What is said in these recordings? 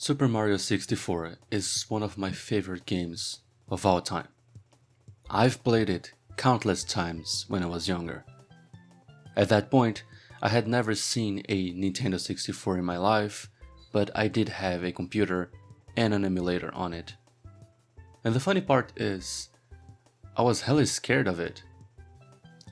Super Mario 64 is one of my favorite games of all time. I've played it countless times when I was younger. At that point, I had never seen a Nintendo 64 in my life, but I did have a computer and an emulator on it. And the funny part is, I was hella scared of it.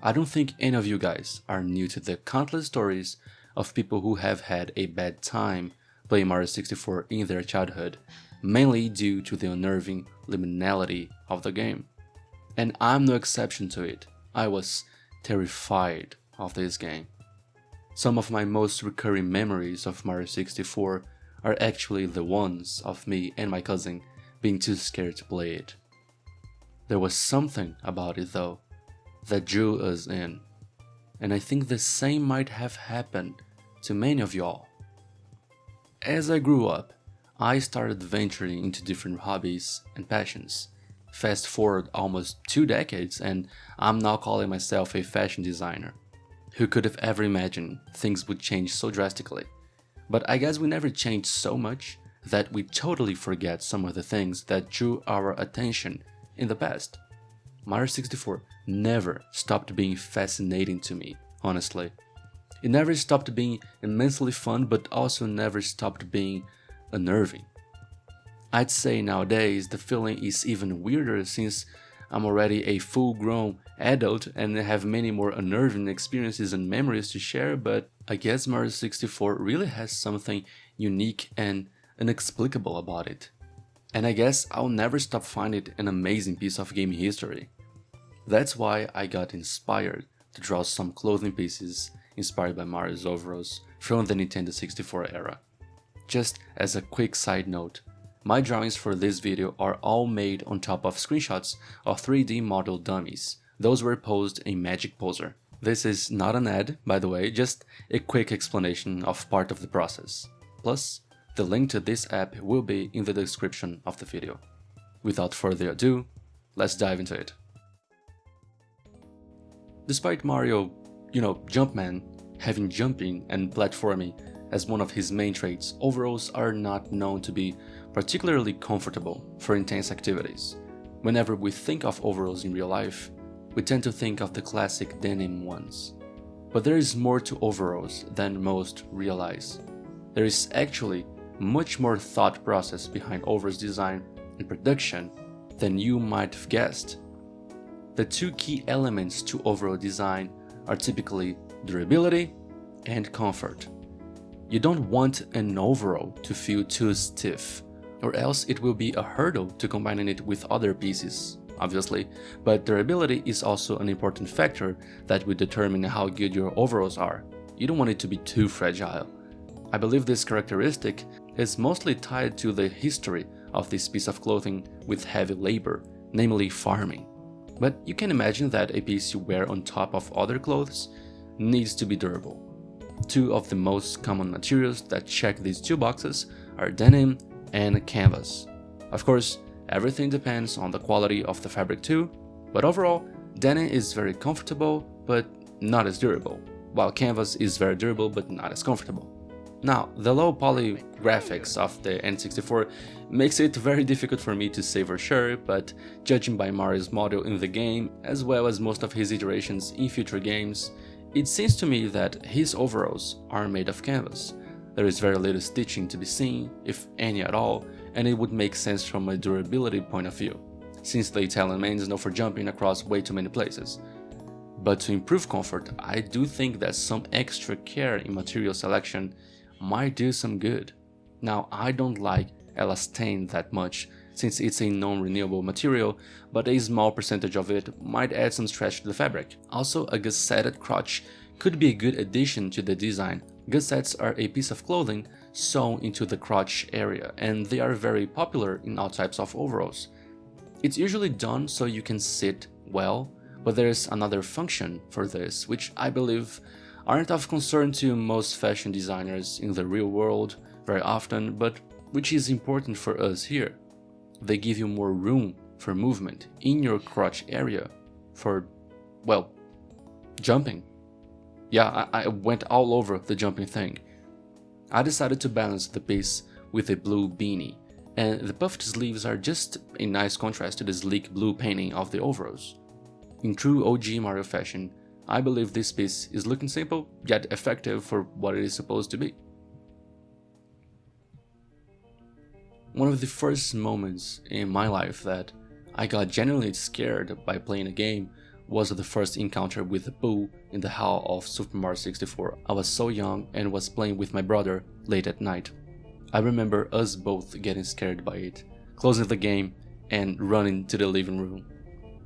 I don't think any of you guys are new to the countless stories of people who have had a bad time playing Mario 64 in their childhood, mainly due to the unnerving liminality of the game. And I'm no exception to it. I was terrified of this game. Some of my most recurring memories of Mario 64 are actually the ones of me and my cousin being too scared to play it. There was something about it though that drew us in, and I think the same might have happened to many of y'all. As I grew up, I started venturing into different hobbies and passions. Fast forward almost 2 decades and I'm now calling myself a fashion designer. Who could have ever imagined things would change so drastically? But I guess we never changed so much that we totally forget some of the things that drew our attention in the past. Mario 64 never stopped being fascinating to me, honestly. It never stopped being immensely fun, but also never stopped being unnerving. I'd say nowadays the feeling is even weirder since I'm already a full-grown adult and have many more unnerving experiences and memories to share, but I guess Mario 64 really has something unique and inexplicable about it. And I guess I'll never stop finding it an amazing piece of game history. That's why I got inspired to draw some clothing pieces inspired by Mario's overalls from the Nintendo 64 era. Just as a quick side note, my drawings for this video are all made on top of screenshots of 3D model dummies. Those were posed in Magic Poser. This is not an ad, by the way, just a quick explanation of part of the process. Plus, the link to this app will be in the description of the video. Without further ado, let's dive into it. Despite Mario, Jumpman, having jumping and platforming as one of his main traits, overalls are not known to be particularly comfortable for intense activities. Whenever we think of overalls in real life, we tend to think of the classic denim ones. But there is more to overalls than most realize. There is actually much more thought process behind overalls design and production than you might have guessed. The two key elements to overall design are typically durability and comfort. You don't want an overall to feel too stiff, or else it will be a hurdle to combining it with other pieces, obviously, but durability is also an important factor that will determine how good your overalls are. You don't want it to be too fragile. I believe this characteristic is mostly tied to the history of this piece of clothing with heavy labor, namely farming. But you can imagine that a piece you wear on top of other clothes needs to be durable. Two of the most common materials that check these two boxes are denim and canvas. Of course, everything depends on the quality of the fabric too, but overall, denim is very comfortable but not as durable, while canvas is very durable but not as comfortable. Now, the low poly graphics of the N64 makes it very difficult for me to say for sure, but judging by Mario's model in the game, as well as most of his iterations in future games, it seems to me that his overalls are made of canvas. There is very little stitching to be seen, if any at all, and it would make sense from a durability point of view, since the Italian man is known for jumping across way too many places. But to improve comfort, I do think that some extra care in material selection might do some good. Now, I don't like elastane that much since it's a non-renewable material, but a small percentage of it might add some stretch to the fabric. Also, a gusseted crotch could be a good addition to the design. Gussets are a piece of clothing sewn into the crotch area, and they are very popular in all types of overalls. It's usually done so you can sit well, but there's another function for this, which I believe aren't of concern to most fashion designers in the real world very often, but which is important for us here. They give you more room for movement in your crotch area for, well, jumping. Yeah, I went all over the jumping thing. I decided to balance the piece with a blue beanie, and the puffed sleeves are just a nice contrast to the sleek blue painting of the overalls. In true OG Mario fashion, I believe this piece is looking simple, yet effective for what it is supposed to be. One of the first moments in my life that I got genuinely scared by playing a game was the first encounter with the Boo in the hall of Super Mario 64. I was so young and was playing with my brother late at night. I remember us both getting scared by it, closing the game and running to the living room.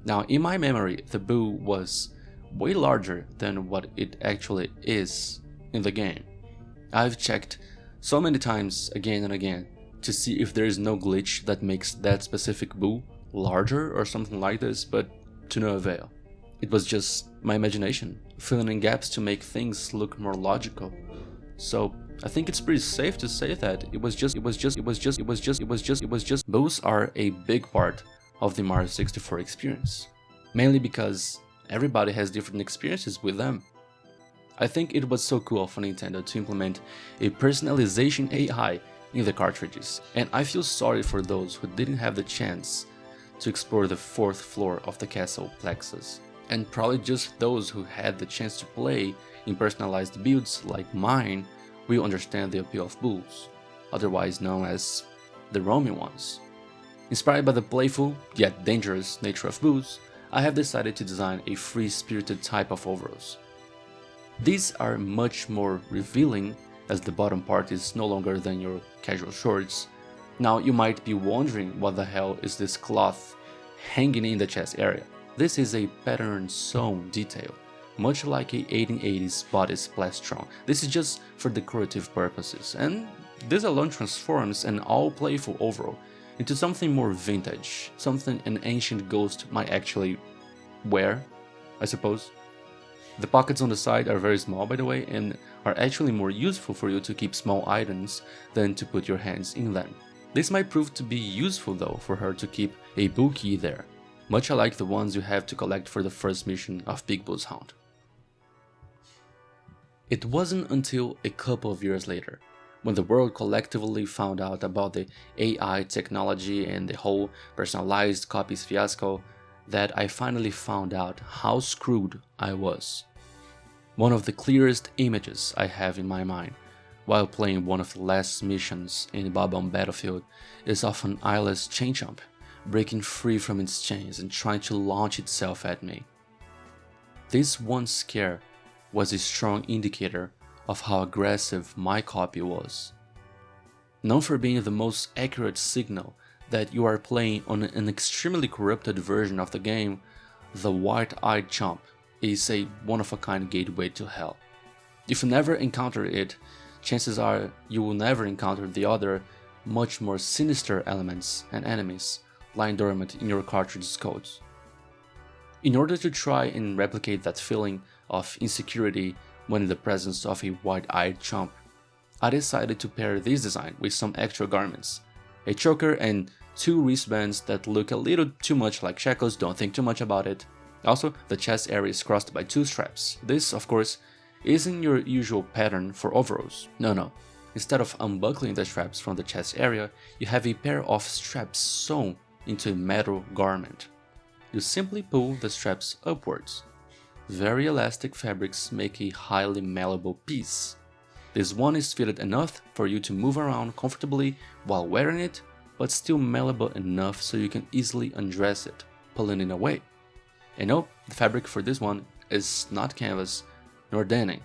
Now, in my memory, the Boo was way larger than what it actually is in the game. I've checked so many times again and again to see if there is no glitch that makes that specific Boo larger or something like this, but to no avail. It was just my imagination, filling in gaps to make things look more logical. So I think it's pretty safe to say that it was just. Boos are a big part of the Mario 64 experience, mainly because everybody has different experiences with them. I think it was so cool for Nintendo to implement a personalization AI in the cartridges, and I feel sorry for those who didn't have the chance to explore the 4th floor of the castle plexus, and probably just those who had the chance to play in personalized builds like mine will understand the appeal of Boos, otherwise known as the roaming ones. Inspired by the playful yet dangerous nature of Boos, I have decided to design a free-spirited type of overalls. These are much more revealing as the bottom part is no longer than your casual shorts. Now you might be wondering what the hell is this cloth hanging in the chest area. This is a pattern sewn detail, much like a 1880s bodice plastron. This is just for decorative purposes, and this alone transforms an all-playful overall into something more vintage, something an ancient ghost might actually wear, I suppose. The pockets on the side are very small, by the way, and are actually more useful for you to keep small items than to put your hands in them. This might prove to be useful though for her to keep a Boo key there, much like the ones you have to collect for the first mission of Big Boo's Hound. It wasn't until a couple of years later, when the world collectively found out about the AI technology and the whole personalized copies fiasco, that I finally found out how screwed I was. One of the clearest images I have in my mind while playing one of the last missions in Bob-omb Battlefield is of an eyeless chain chomp breaking free from its chains and trying to launch itself at me. This one scare was a strong indicator of how aggressive my copy was. Known for being the most accurate signal that you are playing on an extremely corrupted version of the game, the white-eyed chomp is a one-of-a-kind gateway to hell. If you never encounter it, chances are you will never encounter the other, much more sinister elements and enemies lying dormant in your cartridge's codes. In order to try and replicate that feeling of insecurity when in the presence of a white-eyed chomp, I decided to pair this design with some extra garments, a choker and 2 wristbands that look a little too much like shackles, don't think too much about it. Also, the chest area is crossed by 2 straps. This, of course, isn't your usual pattern for overalls. No. Instead of unbuckling the straps from the chest area, you have a pair of straps sewn into a metal garment. You simply pull the straps upwards. Very elastic fabrics make a highly malleable piece. This one is fitted enough for you to move around comfortably while wearing it, but still malleable enough so you can easily undress it, pulling it away. And no, the fabric for this one is not canvas nor denim.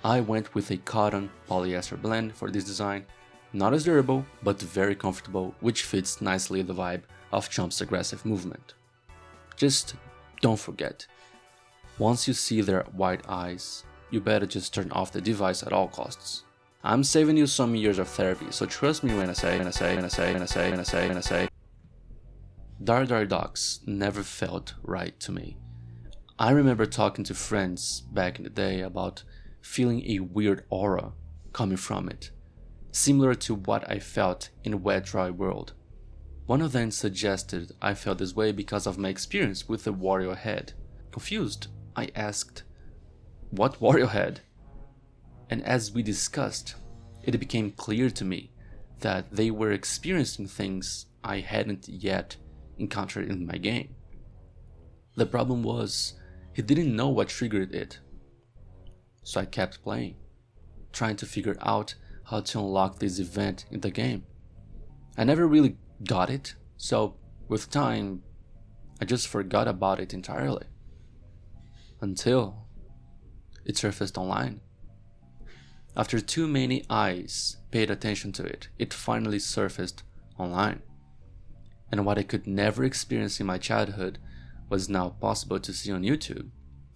I went with a cotton polyester blend for this design, not as durable but very comfortable, which fits nicely the vibe of Chomp's aggressive movement. Just don't forget, once you see their white eyes, you better just turn off the device at all costs. I'm saving you some years of therapy, so trust me when I say. Dar Docks never felt right to me. I remember talking to friends back in the day about feeling a weird aura coming from it, similar to what I felt in Wet Dry World. One of them suggested I felt this way because of my experience with the Wario Head. Confused, I asked, "What Wario Head?" And as we discussed, it became clear to me that they were experiencing things I hadn't yet encountered in my game. The problem was, he didn't know what triggered it. So I kept playing, trying to figure out how to unlock this event in the game. I never really got it, so with time, I just forgot about it entirely. Until it surfaced online. After too many eyes paid attention to it, it finally surfaced online. And what I could never experience in my childhood was now possible to see on YouTube.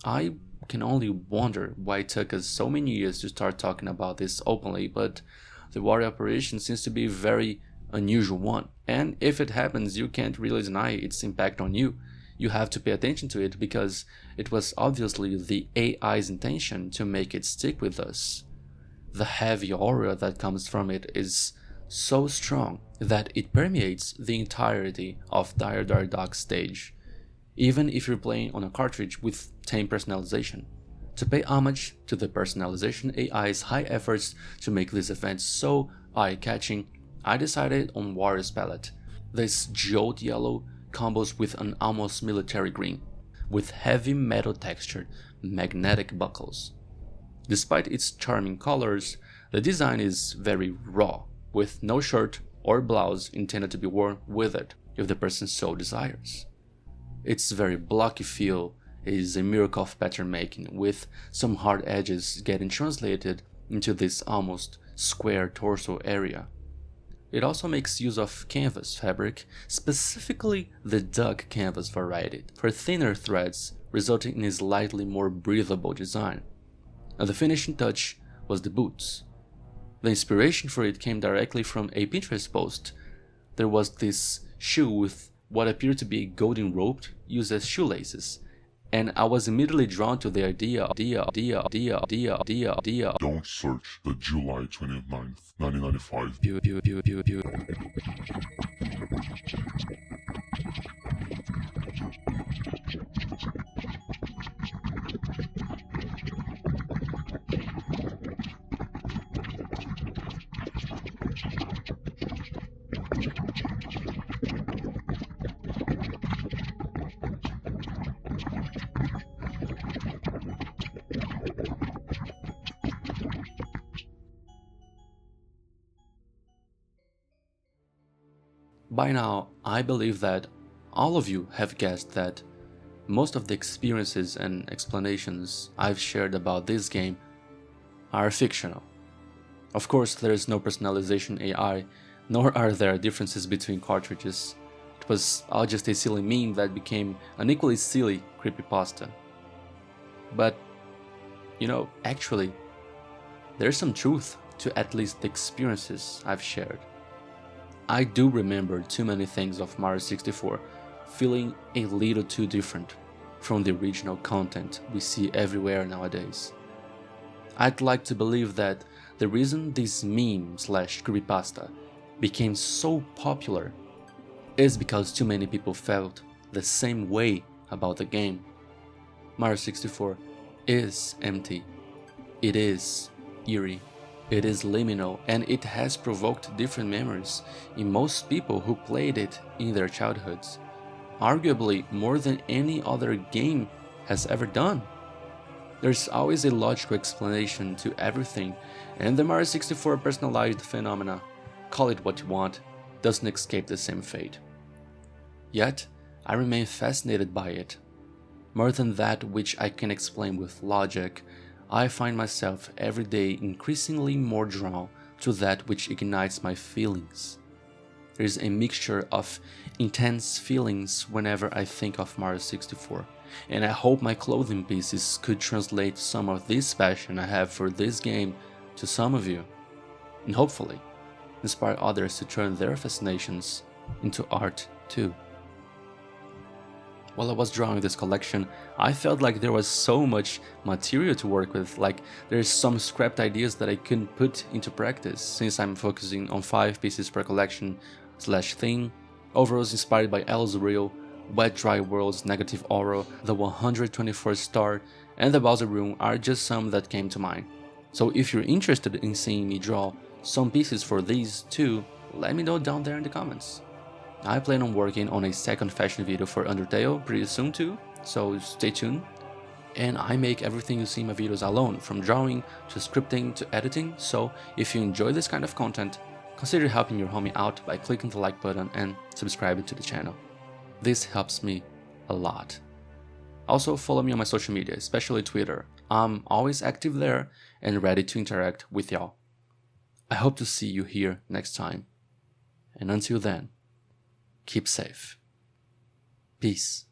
I can only wonder why it took us so many years to start talking about this openly, but the water apparition seems to be a very unusual one. And if it happens, you can't really deny its impact on you. You have to pay attention to it because it was obviously the AI's intention to make it stick with us. The heavy aura that comes from it is so strong that it permeates the entirety of Dire Dark stage, even if you're playing on a cartridge with tame personalization. To pay homage to the personalization AI's high efforts to make this event so eye-catching, I decided on Warrior's Palette. This jeweled yellow combos with an almost military green, with heavy metal textured magnetic buckles. Despite its charming colors, the design is very raw, with no shirt or blouse intended to be worn with it if the person so desires. Its very blocky feel is a miracle of pattern making, with some hard edges getting translated into this almost square torso area. It also makes use of canvas fabric, specifically the duck canvas variety, for thinner threads, resulting in a slightly more breathable design. And the finishing touch was the boots. The inspiration for it came directly from a Pinterest post. There was this shoe with what appeared to be golden rope used as shoelaces, and I was immediately drawn to the idea. Don't search the July 29th, 1995. By now, I believe that all of you have guessed that most of the experiences and explanations I've shared about this game are fictional. Of course, there is no personalization AI, nor are there differences between cartridges. It was all just a silly meme that became an equally silly creepypasta. But, actually, there's some truth to at least the experiences I've shared. I do remember too many things of Mario 64 feeling a little too different from the original content we see everywhere nowadays. I'd like to believe that the reason this meme/creepypasta became so popular is because too many people felt the same way about the game. Mario 64 is empty, it is eerie, it is liminal, and it has provoked different memories in most people who played it in their childhoods, arguably more than any other game has ever done. There's always a logical explanation to everything, and the Mario 64 personalized phenomena, call it what you want, doesn't escape the same fate. Yet, I remain fascinated by it. More than that which I can explain with logic, I find myself every day increasingly more drawn to that which ignites my feelings. There is a mixture of intense feelings whenever I think of Mario 64, and I hope my clothing pieces could translate some of this passion I have for this game to some of you, and hopefully inspire others to turn their fascinations into art too. While I was drawing this collection, I felt like there was so much material to work with, like there's some scrapped ideas that I couldn't put into practice since I'm focusing on 5 pieces per collection/theme, overalls inspired by L's Real, Wet Dry World's Negative Aura, the 124th Star, and the Bowser Room are just some that came to mind. So if you're interested in seeing me draw some pieces for these too, let me know down there in the comments. I plan on working on a second fashion video for Undertale pretty soon too, so stay tuned. And I make everything you see in my videos alone, from drawing to scripting to editing, so if you enjoy this kind of content, consider helping your homie out by clicking the like button and subscribing to the channel. This helps me a lot. Also follow me on my social media, especially Twitter. I'm always active there and ready to interact with y'all. I hope to see you here next time. And until then, keep safe. Peace.